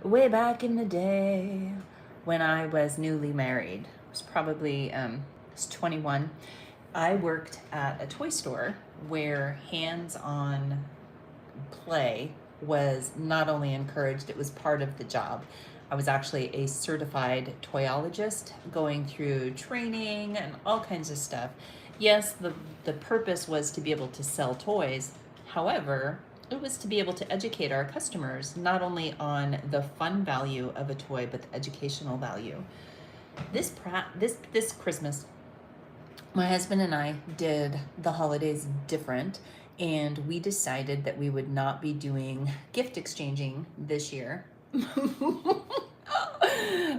way back in the day when I was newly married. I was probably 21. I worked at a toy store where hands-on play was not only encouraged, it was part of the job. I was actually a certified toyologist going through training and all kinds of stuff. Yes, the purpose was to be able to sell toys. However, it was to be able to educate our customers not only on the fun value of a toy, but the educational value. This Christmas, my husband and I did the holidays different, and we decided that we would not be doing gift exchanging this year.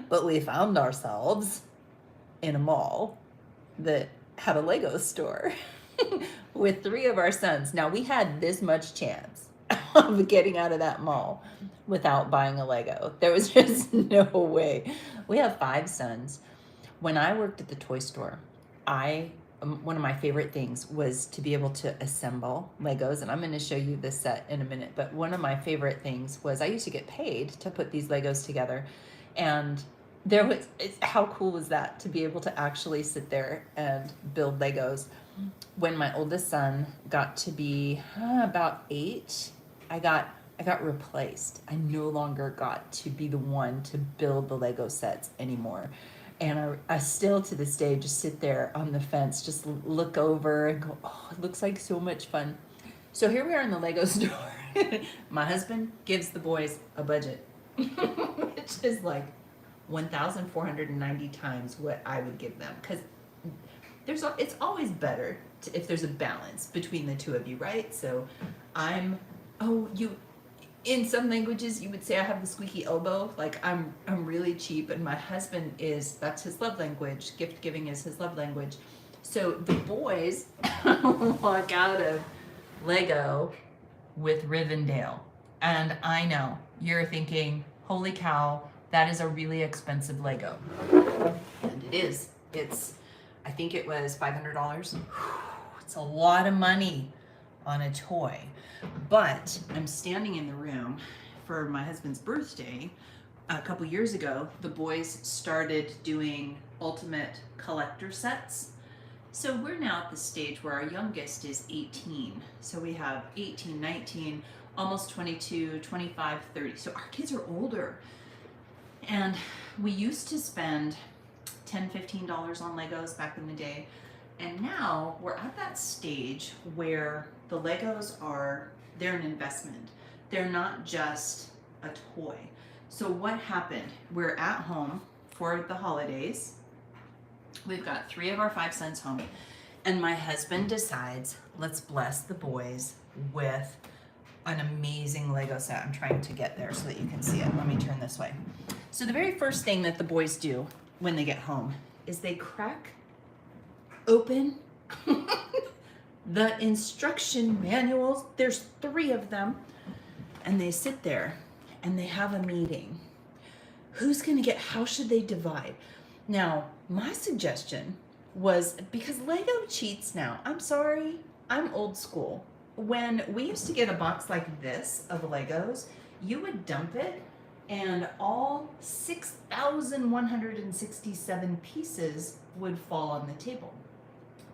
But we found ourselves in a mall that had a Lego store with 3 of our sons. Now, we had this much chance of getting out of that mall without buying a Lego. There was just no way. We have 5 sons. When I worked at the toy store, one of my favorite things was to be able to assemble Legos, and I'm going to show you this set in a minute, but one of my favorite things was I used to get paid to put these Legos together, and how cool was that to be able to actually sit there and build Legos. When my oldest son got to be about 8, I got replaced. I no longer got to be the one to build the Lego sets anymore. And I still to this day just sit there on the fence, just look over and go, oh, it looks like so much fun. So here we are in the Lego store. My husband gives the boys a budget, which is like 1,490 times what I would give them. Because it's always better if there's a balance between the two of you, right? So in some languages you would say I have the squeaky elbow, like I'm really cheap, and my husband that's his love language. Gift giving is his love language. So the boys walk out of Lego with Rivendale, and I know you're thinking, holy cow, that is a really expensive Lego. And it is. I think it was $500. It's a lot of money on a toy. But I'm standing in the room for my husband's birthday. A couple years ago, the boys started doing ultimate collector sets. So we're now at the stage where our youngest is 18. So we have 18, 19, almost 22, 25, 30. So our kids are older. And we used to spend $10, $15 on Legos back in the day. And now we're at that stage where the Legos they're an investment. They're not just a toy. So what happened? We're at home for the holidays. We've got 3 of our 5 sons home. And my husband decides, let's bless the boys with an amazing Lego set. I'm trying to get there so that you can see it. Let me turn this way. So the very first thing that the boys do when they get home is they crack open the instruction manuals. There's 3 of them, and they sit there and they have a meeting. How should they divide? Now, my suggestion was, because Lego cheats now. I'm sorry, I'm old school. When we used to get a box like this of Legos, you would dump it and all 6,167 pieces would fall on the table.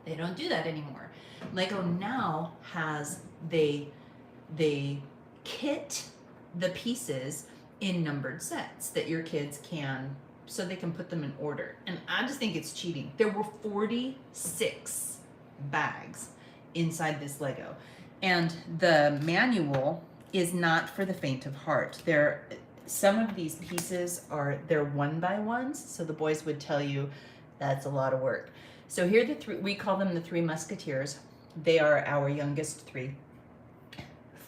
They don't do that anymore. Lego now they kit the pieces in numbered sets that your kids so they can put them in order. And I just think it's cheating. There were 46 bags inside this Lego. And the manual is not for the faint of heart. Some of these pieces they're 1x1s, so the boys would tell you that's a lot of work. So here we call them the 3 Musketeers. They are our youngest 3.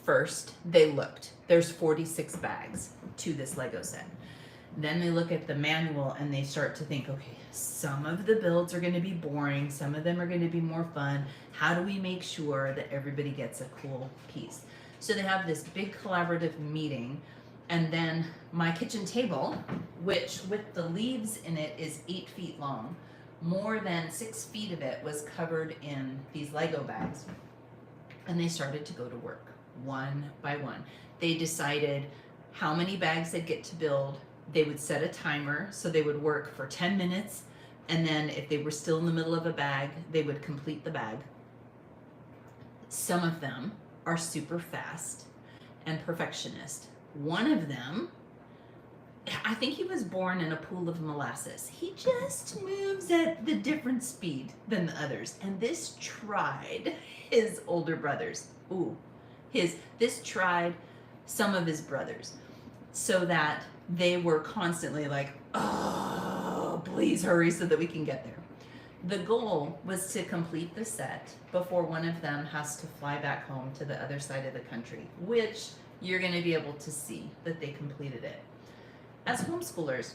First, they looked. There's 46 bags to this Lego set. Then they look at the manual and they start to think, okay, some of the builds are going to be boring. Some of them are going to be more fun. How do we make sure that everybody gets a cool piece? So they have this big collaborative meeting. And then my kitchen table, which with the leaves in it is 8 feet long, more than 6 feet of it was covered in these Lego bags. And they started to go to work one by one. They decided how many bags they'd get to build. They would set a timer, so they would work for 10 minutes, and then if they were still in the middle of a bag, they would complete the bag. Some of them are super fast and perfectionist. One of them, I think he was born in a pool of molasses. He just moves at the different speed than the others. And this tried his older brothers. This tried some of his brothers, so that they were constantly like, oh, please hurry so that we can get there. The goal was to complete the set before one of them has to fly back home to the other side of the country, which you're going to be able to see that they completed it. As homeschoolers,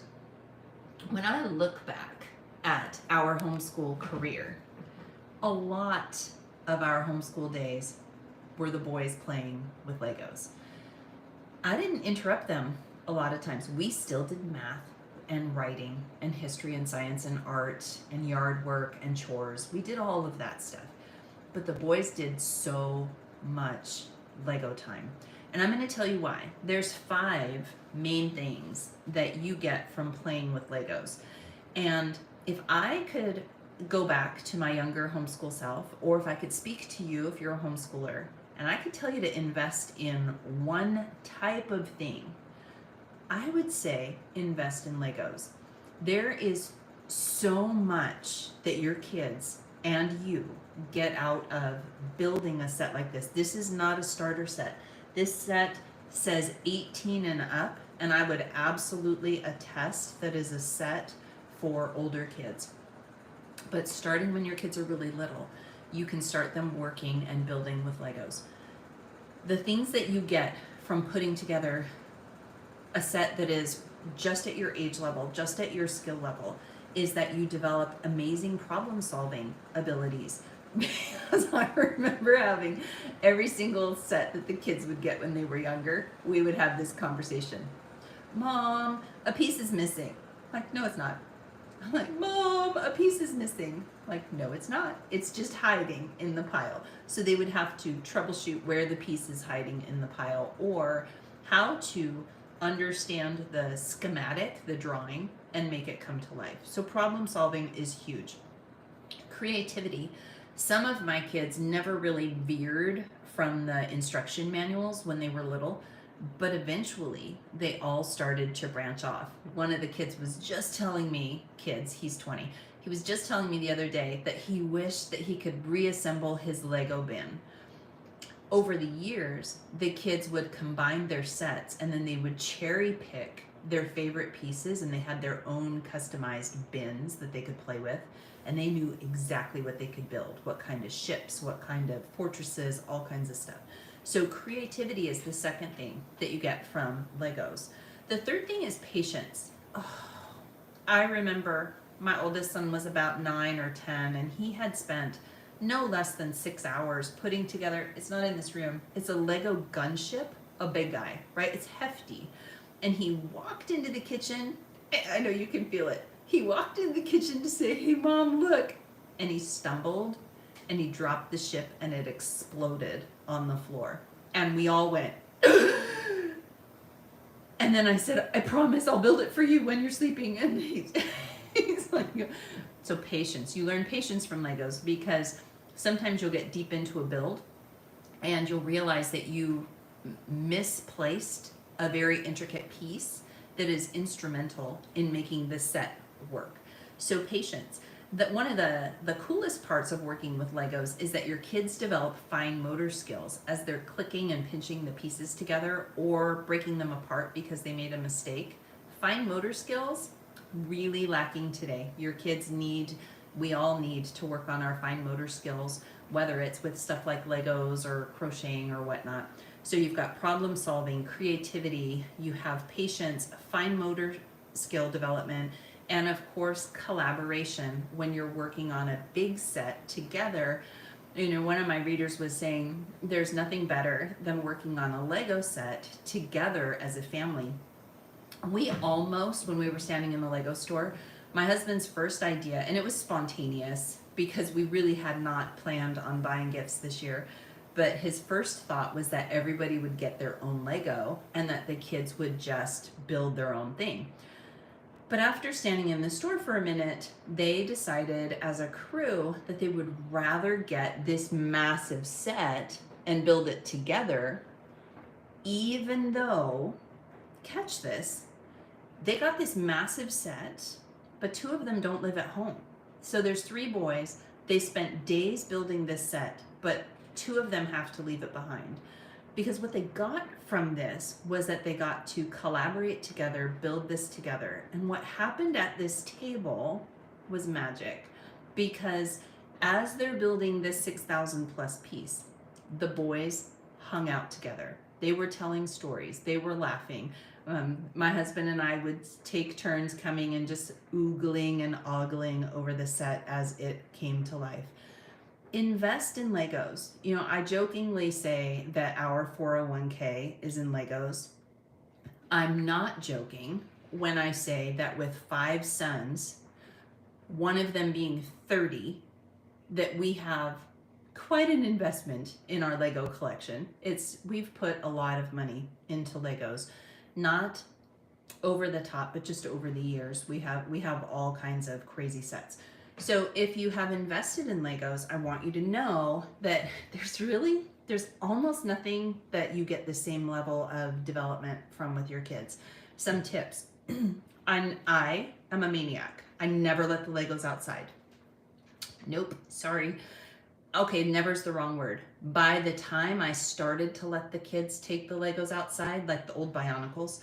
when I look back at our homeschool career, a lot of our homeschool days were the boys playing with Legos. I didn't interrupt them a lot of times. We still did math and writing and history and science and art and yard work and chores. We did all of that stuff. But the boys did so much Lego time. And I'm going to tell you why. There's 5 main things that you get from playing with Legos. And if I could go back to my younger homeschool self, or if I could speak to you if you're a homeschooler, and I could tell you to invest in one type of thing, I would say invest in Legos. There is so much that your kids and you get out of building a set like this. This is not a starter set. This set says 18 and up, and I would absolutely attest that is a set for older kids. But starting when your kids are really little, you can start them working and building with Legos. The things that you get from putting together a set that is just at your age level, just at your skill level, is that you develop amazing problem solving abilities. Because I remember having every single set that the kids would get when they were younger, we would have this conversation. Mom, a piece is missing. I'm like, no, it's not. I'm like, Mom, a piece is missing. I'm like, no, it's not. It's just hiding in the pile. So they would have to troubleshoot where the piece is hiding in the pile, or how to understand the schematic, the drawing, and make it come to life. So problem solving is huge. Creativity. Some of my kids never really veered from the instruction manuals when they were little, but eventually they all started to branch off. One of the kids was just telling me, he's 20, he was just telling me the other day that he wished that he could reassemble his Lego bin. Over the years, the kids would combine their sets, and then they would cherry pick their favorite pieces, and they had their own customized bins that they could play with, and they knew exactly what they could build, what kind of ships, what kind of fortresses, all kinds of stuff. So creativity is the second thing that you get from Legos. The third thing is patience. I remember my oldest son was about 9 or 10, and he had spent no less than 6 hours putting together, it's not in this room, it's a Lego gunship, a big guy, right? It's hefty. And he walked into the kitchen, I know you can feel it, he walked into the kitchen to say, hey Mom, look, and he stumbled and he dropped the ship and it exploded on the floor. And we all went, and then I said, I promise I'll build it for you when you're sleeping. And he's like, so patience. You learn patience from Legos, because sometimes you'll get deep into a build and you'll realize that you misplaced a very intricate piece that is instrumental in making the set work. So patience. That one of the coolest parts of working with Legos is that your kids develop fine motor skills as they're clicking and pinching the pieces together or breaking them apart because they made a mistake. Fine motor skills, really lacking today. Your kids we all need to work on our fine motor skills, whether it's with stuff like Legos or crocheting or whatnot. So you've got problem solving, creativity, you have patience, fine motor skill development, and of course collaboration when you're working on a big set together. You know, one of my readers was saying there's nothing better than working on a Lego set together as a family. We almost, when we were standing in the Lego store, my husband's first idea, and it was spontaneous because we really had not planned on buying gifts this year, But his first thought was that everybody would get their own Lego and that the kids would just build their own thing. But after standing in the store for a minute, they decided as a crew that they would rather get this massive set and build it together, even though, catch this, they got this massive set, but 2 of them don't live at home. So there's 3 boys. They spent days building this set, but 2 of them have to leave it behind. Because what they got from this was that they got to collaborate together, build this together. And what happened at this table was magic. Because as they're building this 6,000 plus piece, the boys hung out together. They were telling stories. They were laughing. My husband and I would take turns coming and just oogling and ogling over the set as it came to life. Invest in Legos. You know, I jokingly say that our 401k is in Legos. I'm not joking when I say that with 5 sons, one of them being 30, that we have quite an investment in our Lego collection. We've put a lot of money into Legos, not over the top, but just over the years. We have all kinds of crazy sets. So if you have invested in Legos, I want you to know that there's almost nothing that you get the same level of development from with your kids. Some tips. I am a maniac. I never let the Legos outside. Nope, sorry. Okay, never's the wrong word. By the time I started to let the kids take the Legos outside, like the old Bionicles,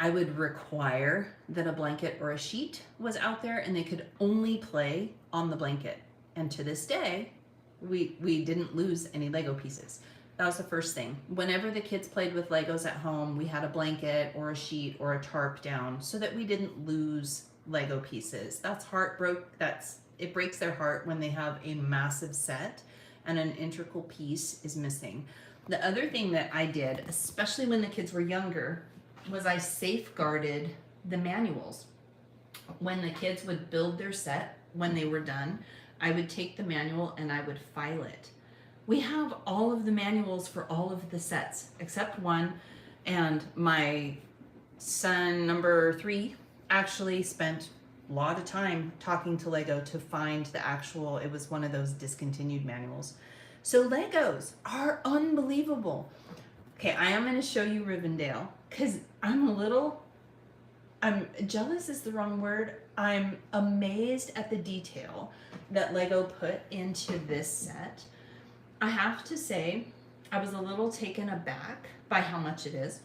I would require that a blanket or a sheet was out there and they could only play on the blanket. And to this day, we didn't lose any Lego pieces. That was the first thing. Whenever the kids played with Legos at home, we had a blanket or a sheet or a tarp down so that we didn't lose Lego pieces. It breaks their heart when they have a massive set and an integral piece is missing. The other thing that I did, especially when the kids were younger, was I safeguarded the manuals. When the kids would build their set, when they were done, I would take the manual and I would file it. We have all of the manuals for all of the sets except one, and my son number 3 actually spent a lot of time talking to Lego to find it was one of those discontinued manuals. So Legos are unbelievable. Okay, I am going to show you Rivendale because I'm jealous is the wrong word. I'm amazed at the detail that Lego put into this set. I have to say, I was a little taken aback by how much it is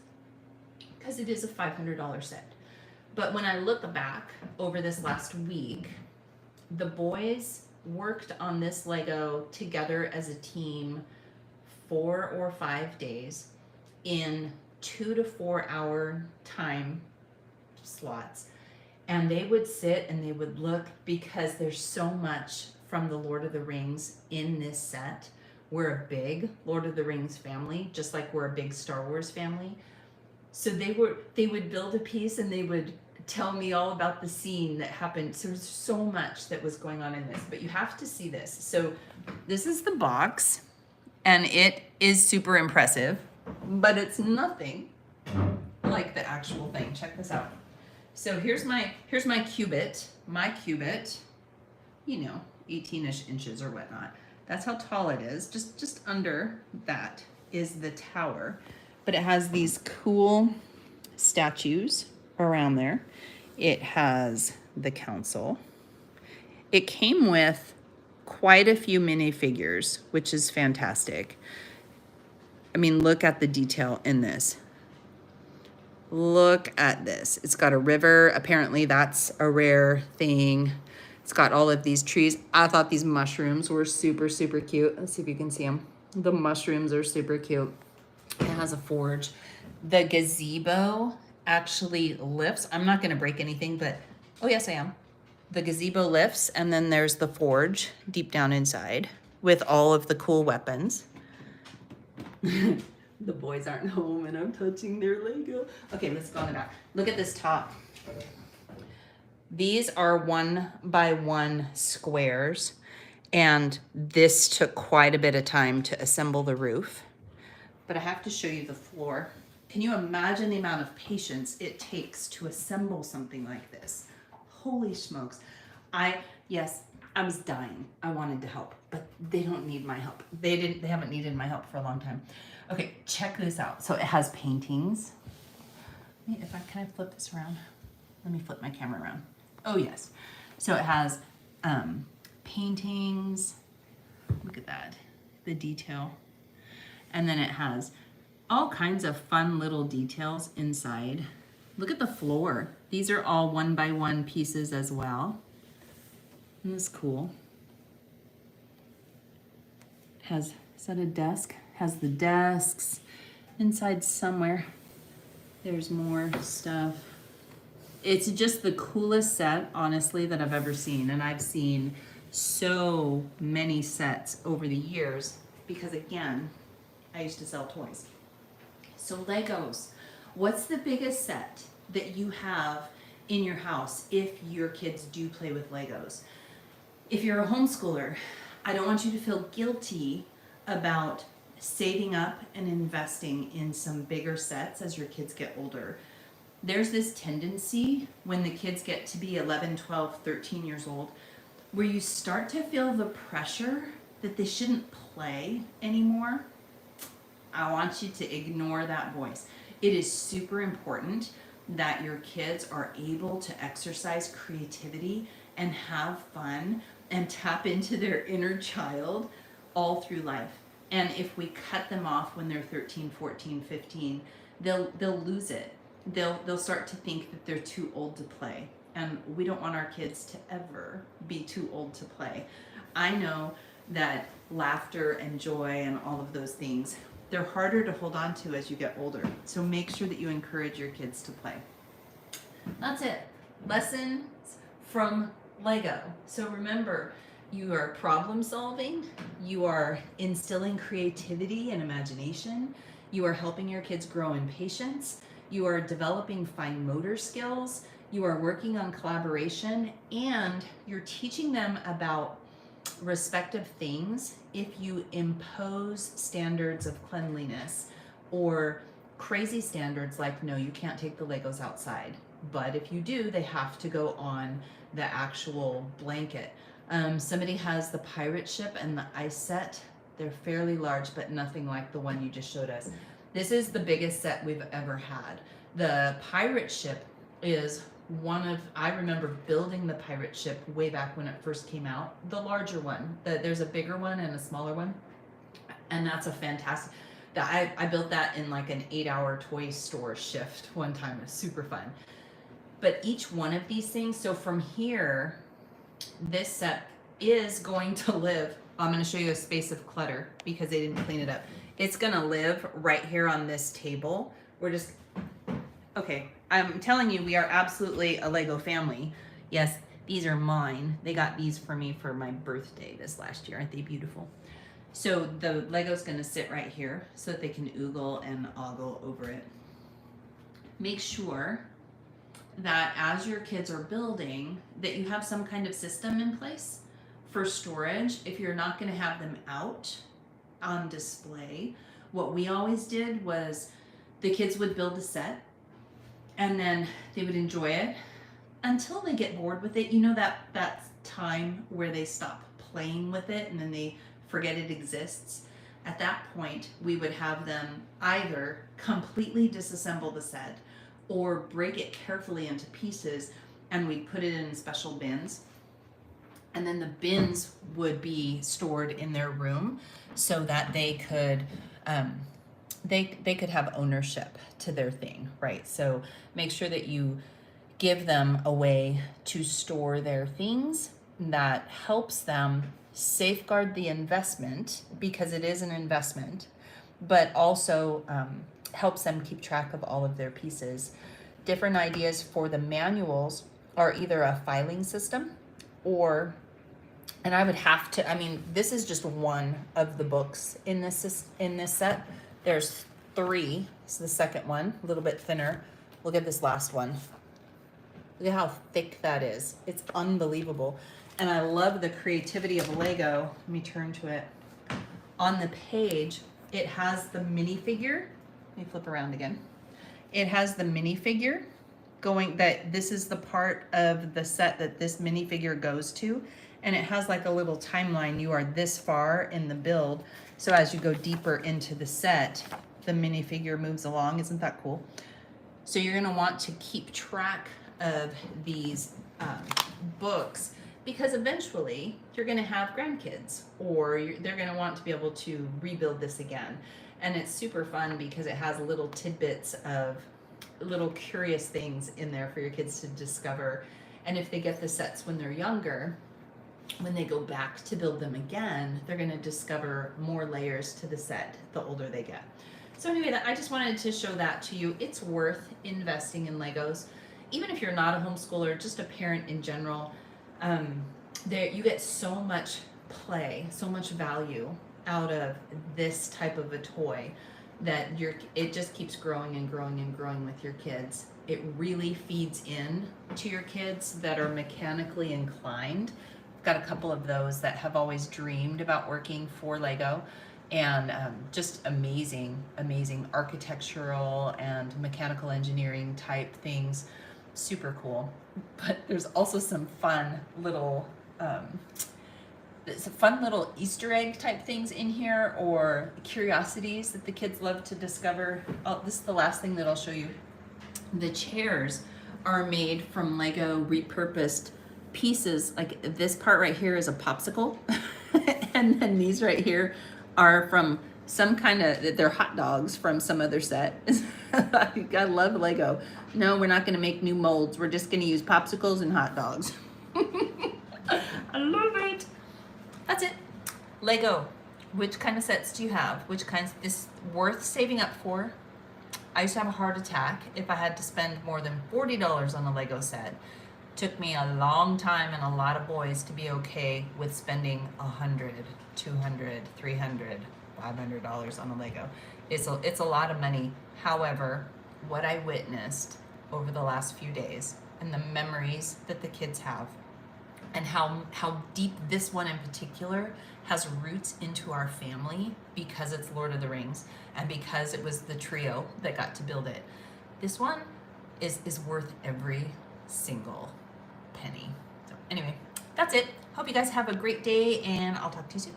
because it is a $500 set. But when I look back over this last week, the boys worked on this Lego together as a team 4 or 5 days in 2 to 4 hour time slots. And they would sit and they would look because there's so much from the Lord of the Rings in this set. We're a big Lord of the Rings family, just like we're a big Star Wars family. So they would build a piece and they would tell me all about the scene that happened. So there's so much that was going on in this, but you have to see this. So this is the box and it is super impressive, but it's nothing like the actual thing. Check this out. So here's my cubit, you know, 18-ish inches or whatnot. That's how tall it is. Just under that is the tower, but it has these cool statues around there. It has the council. It came with quite a few minifigures, which is fantastic. I mean, look at the detail in this. Look at this. It's got a river. Apparently that's a rare thing. It's got all of these trees. I thought these mushrooms were super, super cute. Let's see if you can see them. The mushrooms are super cute. It has a forge. The gazebo actually lifts. I'm not going to break anything, but oh yes, I am. The gazebo lifts, and then there's the forge deep down inside with all of the cool weapons. The boys aren't home and I'm touching their Lego. Okay, let's go on the back. Look at this top. These are 1 by 1 squares, And this took quite a bit of time to assemble the roof. But I have to show you the floor. Can you imagine the amount of patience it takes to assemble something like this? Holy smokes. Yes, I was dying. I wanted to help, but they don't need my help. They haven't needed my help for a long time. Okay, check this out. So it has paintings. Can I flip this around? Let me flip my camera around. Oh yes. So it has paintings. Look at that, the detail. And then it has all kinds of fun little details inside. Look at the floor. These are all 1x1 pieces as well. Isn't this cool? Is that a desk? Has the desks inside somewhere. There's more stuff. It's just the coolest set, honestly, that I've ever seen. And I've seen so many sets over the years because, again, I used to sell toys. So Legos, what's the biggest set that you have in your house if your kids do play with Legos? If you're a homeschooler, I don't want you to feel guilty about saving up and investing in some bigger sets as your kids get older. There's this tendency when the kids get to be 11, 12, 13 years old, where you start to feel the pressure that they shouldn't play anymore. I want you to ignore that voice. It is super important that your kids are able to exercise creativity and have fun and tap into their inner child all through life. And if we cut them off when they're 13, 14, 15, they'll lose it. They'll start to think that they're too old to play. And we don't want our kids to ever be too old to play. I know that laughter and joy and all of those things, they're harder to hold on to as you get older. So make sure that you encourage your kids to play. That's it. Lessons from Lego. So remember, you are problem solving, you are instilling creativity and imagination, you are helping your kids grow in patience, you are developing fine motor skills, you are working on collaboration, and you're teaching them about respective things if you impose standards of cleanliness or crazy standards like, no, you can't take the Legos outside. But if you do, they have to go on the actual blanket. Somebody has the pirate ship and the ice set. They're fairly large, but nothing like the one you just showed us. This is the biggest set we've ever had. The pirate ship is I remember building the pirate ship way back when it first came out. The larger one, there's a bigger one and a smaller one. And that's a fantastic, I built that in like an 8-hour toy store shift one time. It was super fun. But each one of these things, so from here, this set is going to live, I'm going to show you a space of clutter because they didn't clean it up. It's going to live right here on this table. Okay, I'm telling you, we are absolutely a Lego family. Yes, these are mine. They got these for me for my birthday this last year. Aren't they beautiful? So the Lego's going to sit right here so that they can oogle and ogle over it. Make sure that as your kids are building, that you have some kind of system in place for storage. If you're not going to have them out on display, what we always did was the kids would build a set and then they would enjoy it until they get bored with it. You know, that time where they stop playing with it and then they forget it exists. At that point, we would have them either completely disassemble the set or break it carefully into pieces, and we'd put it in special bins. And then the bins would be stored in their room so that they could have ownership to their thing, right? So make sure that you give them a way to store their things that helps them safeguard the investment, because it is an investment, but also helps them keep track of all of their pieces. Different ideas for the manuals are either a filing system or, and I would have to, I mean, this is just one of the books in this set. There's 3. It's the second one, a little bit thinner. Look at this last one. Look at how thick that is. It's unbelievable. And I love the creativity of Lego. Let me turn to it. On the page, it has the minifigure. Let me flip around again. It has the minifigure going, that this is the part of the set that this minifigure goes to. And it has like a little timeline. You are this far in the build. So as you go deeper into the set, the minifigure moves along. Isn't that cool? So you're gonna want to keep track of these books, because eventually you're gonna have grandkids, or they're gonna want to be able to rebuild this again. And it's super fun because it has little tidbits of little curious things in there for your kids to discover. And if they get the sets when they're younger, when they go back to build them again, they're gonna discover more layers to the set the older they get. So anyway, I just wanted to show that to you. It's worth investing in Legos. Even if you're not a homeschooler, just a parent in general, you get so much play, so much value out of this type of a toy that it just keeps growing and growing and growing with your kids. It really feeds in to your kids that are mechanically inclined. I've got a couple of those that have always dreamed about working for Lego, and just amazing architectural and mechanical engineering type things. Super cool. But there's also some fun little Easter egg type things in here, or curiosities that the kids love to discover. Oh, this is the last thing that I'll show you. The chairs are made from Lego repurposed pieces. Like this part right here is a popsicle and then these right here are from some kind of, they're hot dogs from some other set. I love Lego. No, we're not gonna make new molds. We're just gonna use popsicles and hot dogs. I love it. That's it. Lego. Which kind of sets do you have? Which kinds is worth saving up for? I used to have a heart attack if I had to spend more than $40 on a Lego set. Took me a long time and a lot of boys to be okay with spending $100, $200, $300, $500 on a Lego. It's a lot of money. However, what I witnessed over the last few days and the memories that the kids have, and how deep this one in particular has roots into our family because it's Lord of the Rings and because it was the trio that got to build it. This one is worth every single penny. So anyway, that's it. Hope you guys have a great day, and I'll talk to you soon.